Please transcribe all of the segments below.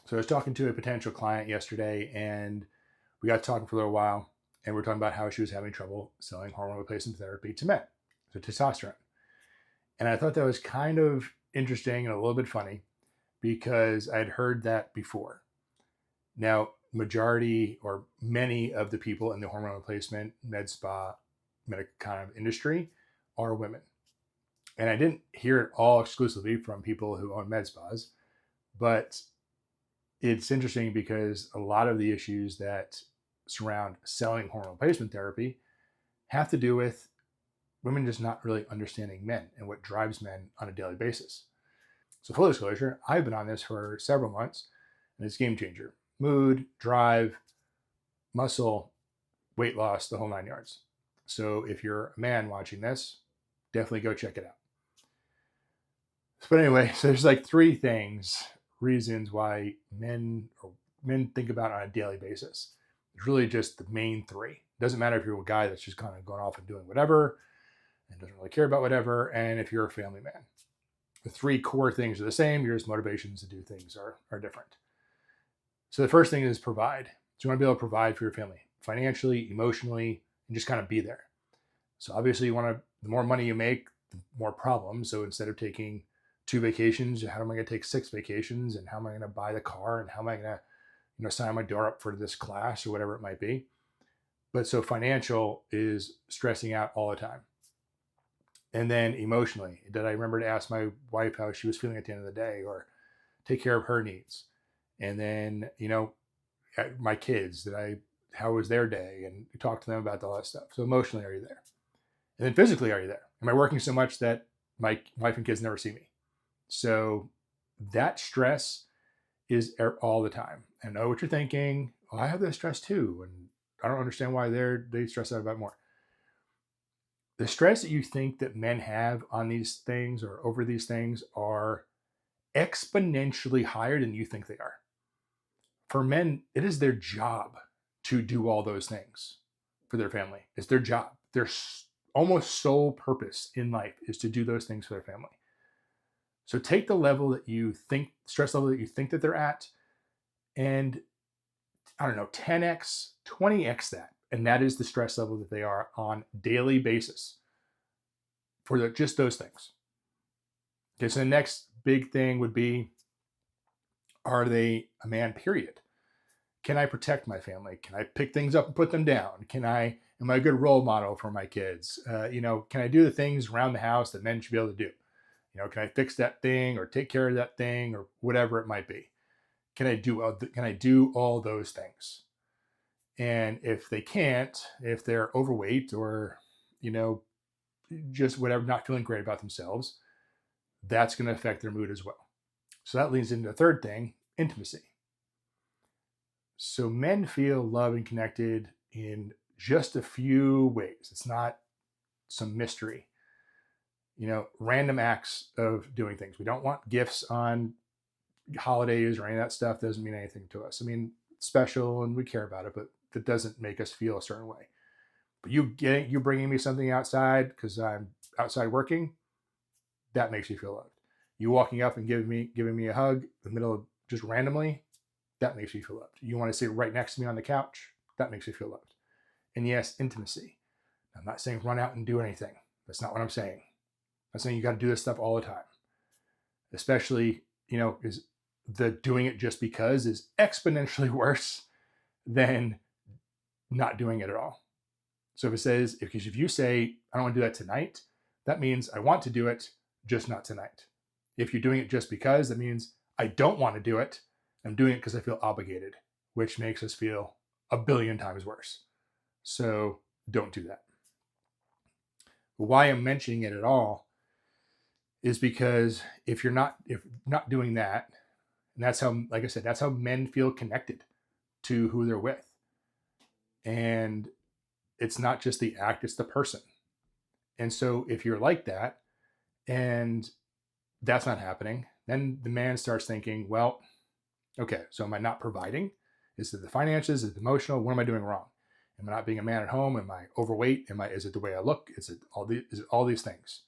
So I was talking to a potential client yesterday, and we got talking for a little while, and we are talking about how she was having trouble selling hormone replacement therapy to men, so testosterone. And I thought that was kind of interesting and a little bit funny because I'd heard that before. Now, majority or many of the people in the hormone replacement med spa medical kind of industry are women. And I didn't hear it all exclusively from people who own med spas, but it's interesting because a lot of the issues that surround selling hormone replacement therapy have to do with women just not really understanding men and what drives men on a daily basis. So, full disclosure, I've been on this for several months, and it's a game changer. Mood, drive, muscle, weight loss, the whole 9 yards. So, if you're a man watching this, definitely go check it out. But anyway, so there's like three reasons why men think about on a daily basis. It's really just the main three. It doesn't matter if you're a guy that's just kind of going off and doing whatever and doesn't really care about whatever, and if you're a family man. The three core things are the same. Your motivations to do things are different. So the first thing is provide. So you want to be able to provide for your family financially, emotionally, and just kind of be there. So obviously the more money you make, the more problems. So instead of taking 2 vacations, how am I going to take 6 vacations? And how am I going to buy the car? And how am I going to, sign my daughter up for this class or whatever it might be? But so financial is stressing out all the time. And then emotionally, did I remember to ask my wife how she was feeling at the end of the day or take care of her needs? And then, my kids, how was their day? And talk to them about all that stuff. So emotionally, are you there? And then physically, are you there? Am I working so much that my wife and kids never see me? So that stress is all the time. I know what you're thinking. Well, I have that stress too. And I don't understand why they stress out about more. The stress that you think that men have on these things or over these things are exponentially higher than you think they are. For men, it is their job to do all those things for their family. It's their job. Their almost sole purpose in life is to do those things for their family. So take the level that you think, stress level that you think that they're at, and 10x, 20x that. And that is the stress level that they are on daily basis for just those things. Okay, so the next big thing would be, are they a man, period? Can I protect my family? Can I pick things up and put them down? Am I a good role model for my kids? Can I do the things around the house that men should be able to do? Can I fix that thing or take care of that thing or whatever it might be? Can I do all those things? And if they can't, if they're overweight or, just whatever, not feeling great about themselves, that's going to affect their mood as well. So that leads into the third thing, intimacy. So men feel loved and connected in just a few ways. It's not some mystery. Random acts of doing things. We don't want gifts on holidays or any of that stuff. Doesn't mean anything to us. I mean, it's special and we care about it, but that doesn't make us feel a certain way. But you bringing me something outside because I'm outside working, that makes me feel loved. You walking up and giving me a hug in the middle of just randomly, that makes me feel loved. You want to sit right next to me on the couch, that makes me feel loved. And yes, intimacy. I'm not saying run out and do anything. That's not what I'm saying. I'm saying you got to do this stuff all the time. Especially, is the doing it just because is exponentially worse than not doing it at all. So if you say, I don't want to do that tonight, that means I want to do it, just not tonight. If you're doing it just because, that means I don't want to do it. I'm doing it because I feel obligated, which makes us feel a billion times worse. So don't do that. Why I'm mentioning it at all is because if not doing that, and that's how, like I said, that's how men feel connected to who they're with. And it's not just the act, it's the person. And so if you're like that and that's not happening, then the man starts thinking, well, okay, so am I not providing? Is it the finances? Is it emotional? What am I doing wrong? Am I not being a man at home? Am I overweight? Is it the way I look? Is it all these things?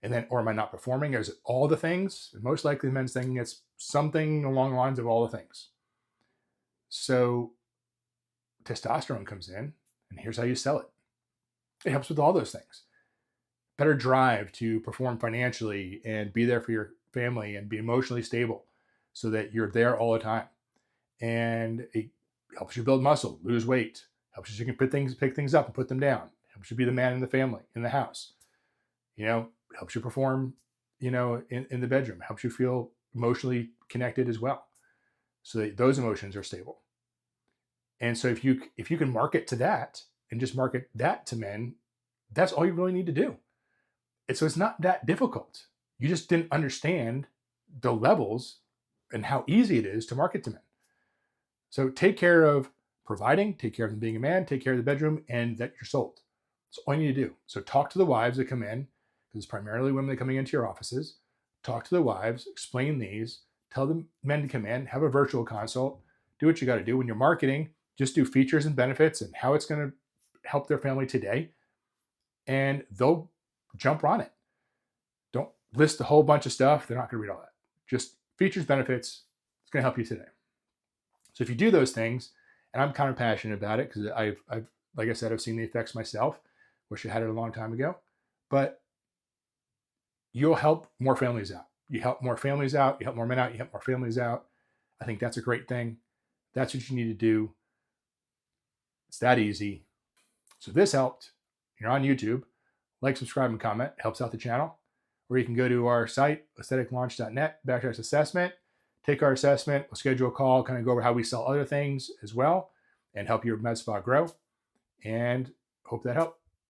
And then, or am I not performing? Or is it all the things? And most likely the men's thinking it's something along the lines of all the things. So testosterone comes in, and here's how you sell it. It helps with all those things. Better drive to perform financially and be there for your family and be emotionally stable so that you're there all the time. And it helps you build muscle, lose weight, helps you so you can pick things up and put them down, helps you be the man in the family, in the house, helps you perform, in the bedroom, helps you feel emotionally connected as well. So that those emotions are stable. And so if you can market to that and just market that to men, that's all you really need to do. So it's not that difficult. You just didn't understand the levels and how easy it is to market to men. So take care of providing, take care of them being a man, take care of the bedroom, and that you're sold. That's all you need to do. So talk to the wives that come in, because it's primarily women that are coming into your offices. Talk to the wives, explain these, tell the men to come in, have a virtual consult, do what you got to do. When you're marketing, just do features and benefits and how it's going to help their family today, and they'll jump on it. Don't list a whole bunch of stuff. They're not going to read all that. Just features, benefits. It's going to help you today. So if you do those things, and I'm kind of passionate about it because I've like I said, I've seen the effects myself. Wish I had it a long time ago, but you'll help more families out. You help more families out. You help more men out. You help more families out. I think that's a great thing. That's what you need to do. It's that easy. So if this helped, you're on YouTube, like, subscribe, and comment. It helps out the channel. Or you can go to our site, aestheticlaunch.net/assessment. Take our assessment. We'll schedule a call, kind of go over how we sell other things as well, and help your med spa grow. And hope that helped.